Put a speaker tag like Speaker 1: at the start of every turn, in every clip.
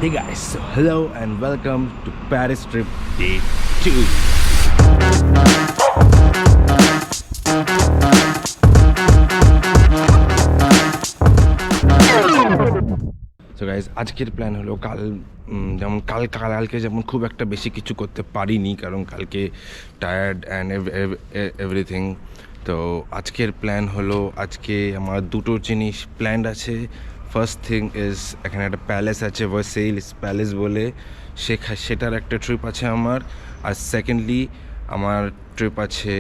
Speaker 1: Hey guys, so hello and welcome to Paris trip day 2. So guys, আজকের plan হলো কালকে যেমন খুব একটা বেশি কিছু করতে পারিনি কারণ কালকে টায়ার্ড অ্যান্ড এভরিথিং। তো আজকের প্ল্যান হলো আজকে আমার দুটো জিনিস প্ল্যান্ড আছে। ফার্স্ট থিং ইজ এখানে একটা প্যালেস আছে ভার্সেইলস প্যালেস বলে, সেটার একটা ট্রিপ আছে আমার। আর সেকেন্ডলি আমার ট্রিপ আছে,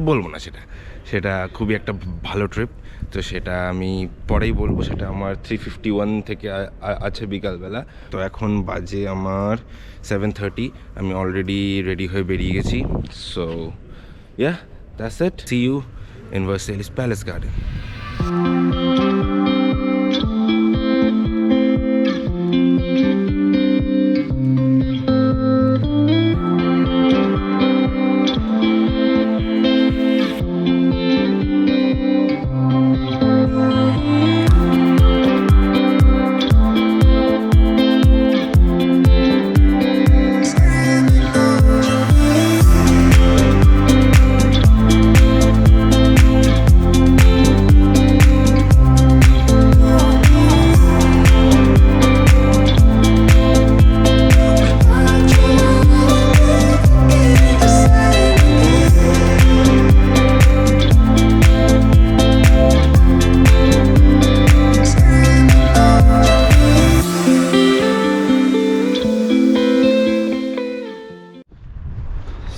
Speaker 1: বলবো না সেটা খুবই একটা ভালো ট্রিপ, তো সেটা আমি পরেই বলবো। সেটা আমার 3:51 থেকে আছে বিকালবেলা। তো এখন বাজে আমার 7:30, আমি অলরেডি রেডি হয়ে বেরিয়ে গেছি। So yeah, that's it, see you in Versailles Palace Garden.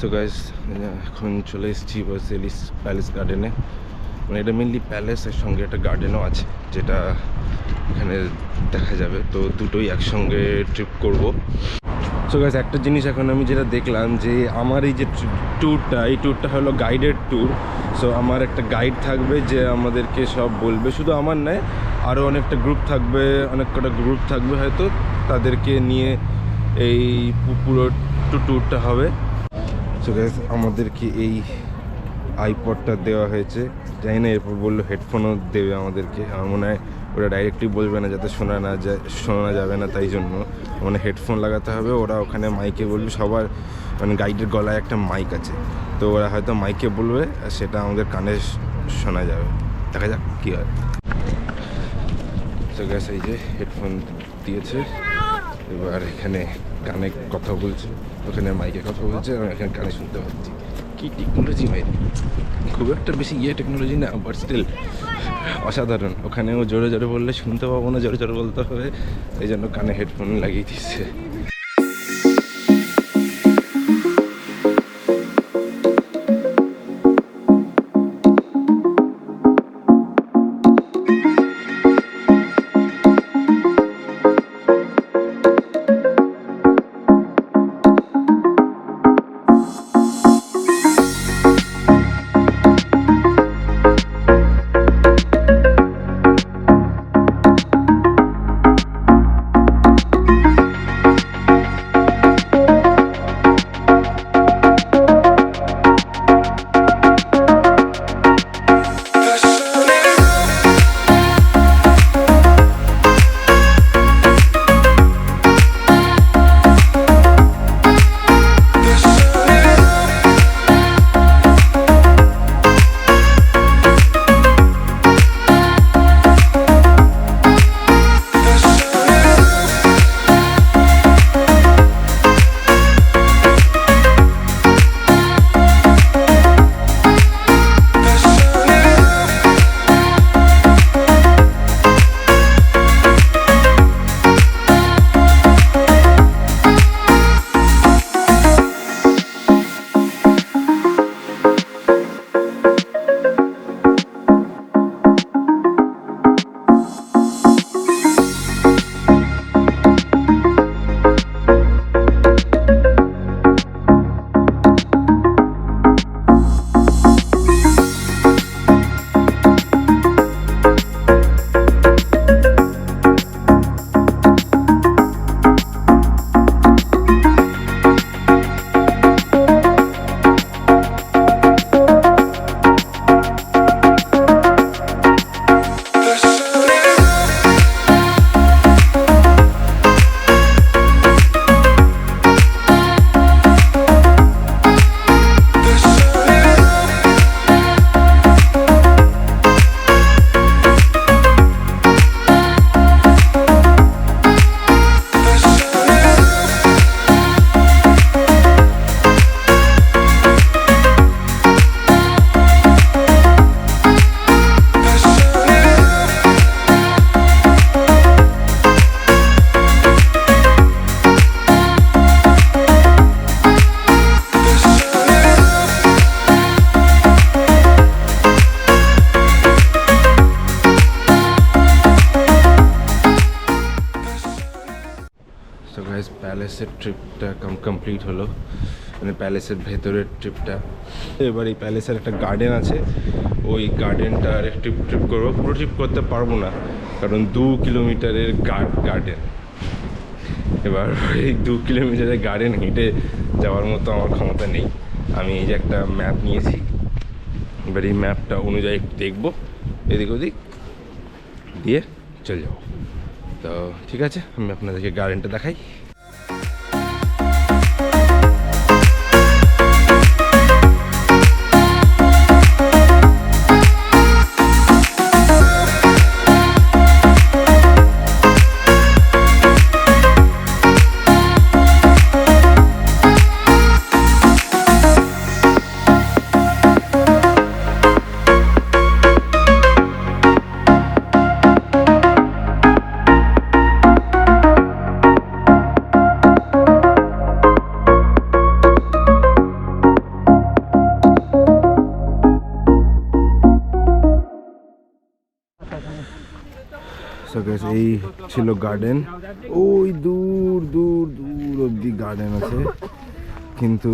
Speaker 1: So guys, এখন চলে এসেছি ভার্সেইলস প্যালেস গার্ডেনে। মানে এটা মেনলি প্যালেসের সঙ্গে একটা গার্ডেনও আছে যেটা এখানে দেখা যাবে। তো দুটোই একসঙ্গে ট্রিপ করব। সো গাইজ, একটা জিনিস এখন আমি যেটা দেখলাম যে আমার এই যে এই ট্যুরটা হলো গাইডেড ট্যুর। সো আমার একটা গাইড থাকবে যে আমাদেরকে সব বলবে, শুধু আমার নয়, আরও অনেক কটা গ্রুপ থাকবে হয়তো, তাদেরকে নিয়ে এই পুরো ট্যুরটা হবে। সো গাইস, আমাদেরকে এই আইপডটা দেওয়া হয়েছে, জানি না এরপর বললো হেডফোনও দেবে আমাদেরকে। আমার মনে হয় ওরা ডাইরেক্টলি বলবে না, যাতে শোনা যাবে না, তাই জন্য মানে হেডফোন লাগাতে হবে। ওরা ওখানে মাইকে বলবে, সবার মানে গাইডের গলায় একটা মাইক আছে, তো ওরা হয়তো মাইকে বলবে আর সেটা আমাদের কানে শোনা যাবে। দেখা যাক কী হয়। সো গাইস, এই যে হেডফোন দিয়েছে, এবার এখানে কানে কথা বলছে, ওখানে মাইকে কথা বলছে, আর এখানে কানে শুনতে পাচ্ছি। কি টেকনোলজি ভাই, খুব একটা বেশি টেকনোলজি না, বাট স্টিল অসাধারণ। ওখানেও জোরে জোরে বললে শুনতে পাবো না, জোরে জোরে বলতে হবে, এই জন্য কানে হেডফোন লাগিয়ে দিচ্ছে। সো গাইস প্যালেসের ট্রিপটা কমপ্লিট হলো, মানে প্যালেসের ভেতরের ট্রিপটা। এবার এই প্যালেসের একটা গার্ডেন আছে, ওই গার্ডেনটার ট্রিপ করবো। পুরো ট্রিপ করতে পারবো না, কারণ 2 কিলোমিটারের গার্ডেন। এবার এই 2 কিলোমিটারের গার্ডেন হেঁটে যাওয়ার মতো আমার ক্ষমতা নেই। আমি এই যে একটা ম্যাপ নিয়েছি, এবার এই ম্যাপটা অনুযায়ী দেখবো, এদিক ওদিক দিয়ে চলে যাবো। তো ঠিক আছে, আমি আপনাদেরকে গার্ডেনটা দেখাই। সো গাইস এই ছিল গার্ডেন, ওই দূর দূর দূর অবধি গার্ডেন আছে, কিন্তু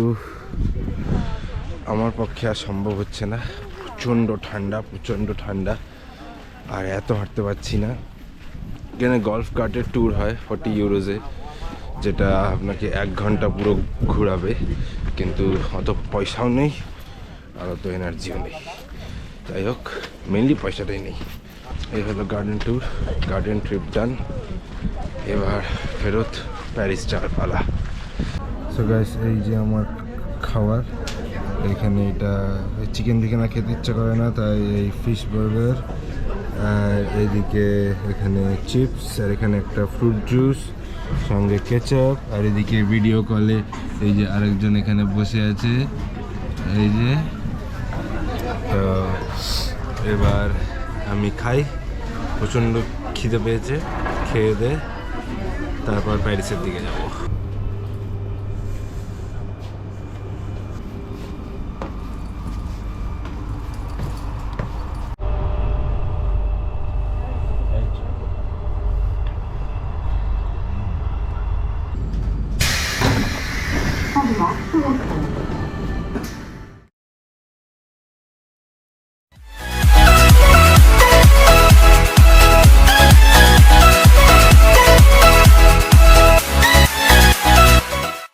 Speaker 1: আমার পক্ষে আর সম্ভব হচ্ছে না। প্রচণ্ড ঠান্ডা, আর এত হাঁটতে পারছি না। এখানে গল্ফ কার্টের ট্যুর হয় 40 ইউরোজে, যেটা আপনাকে 1 ঘন্টা পুরো ঘোরাবে, কিন্তু অত পয়সাও নেই আর অত এনার্জিও নেই। যাই হোক, মেনলি পয়সাটাই নেই। এই হলো গার্ডেন ট্রিপ ডান। এবার ফেরত প্যারিস যাওয়ার পালা। সো গাইস এই যে আমার খাবার, এখানে এটা চিকেন না খেতে ইচ্ছা করে না, তাই এই ফিশ বার্গার, আর এইদিকে এখানে চিপস, আর এখানে একটা ফ্রুট জুস, সঙ্গে কেচাপ, আর এদিকে ভিডিও কলে এই যে আরেকজন এখানে বসে আছে, এই যে। তো এবার আমি খাই, প্রচণ্ড খিদে পেয়েছে, খেয়ে দে তারপর প্যারিসের দিকে যাব।